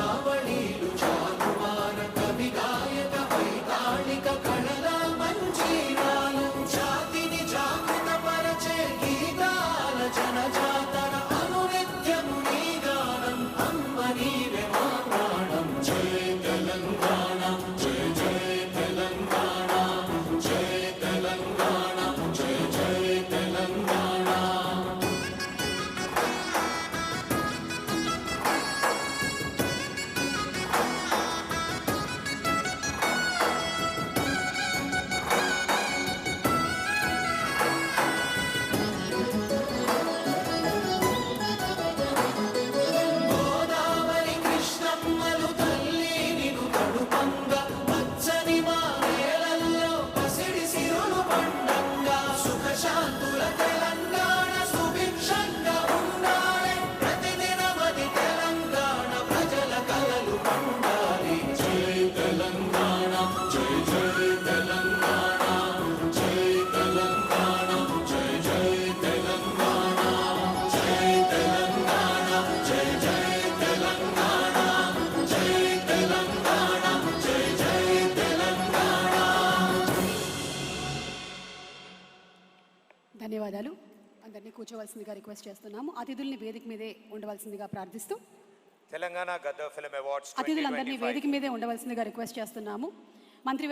చావళీలు చాలువార కవి గాయక వైతాళిక కళల మంజీరాలు జాతిని జాగృత పరచే గీతాల జనజాతర అనునిత్యము నీ గానం అమ్మ నీవే మా ప్రాణం జయ తెలంగాణ జయ జయ తెలంగాణ జయ తెలంగాణ జయ జయ తెలంగాణ. గోదావరి కృష్ణమ్మలు తల్లి నిను తడుపంగా పచ్చని మా నేలల్లో పసిడి సిరులు పండంగా సుఖశాంతుల తెలంగాణ సుభిక్షంగా ఉండాలి ప్రతిదినమది తెలంగాణ ప్రజల కలలు పండాలి జై తెలంగాణ జై జై తెలంగాణ జై తెలంగాణ జై జై తెలంగాణ జై తెలంగాణ జై జై తెలంగాణ జై తెలంగాణ జై జై తెలంగాణ. ధన్యవాదాలు. అందరినీ కూర్చోవలసిందిగా రిక్వెస్ట్ చేస్తున్నాము. అతిథుల్ని వేదిక మీదే ఉండవలసిందిగా ప్రార్థిస్తూ తెలంగాణ గద్ద ఫిల్మ్ అవార్డ్స్ అతిథులందరినీ వేదిక మీదే ఉండవలసిందిగా రిక్వెస్ట్ చేస్తున్నాము. మంత్రి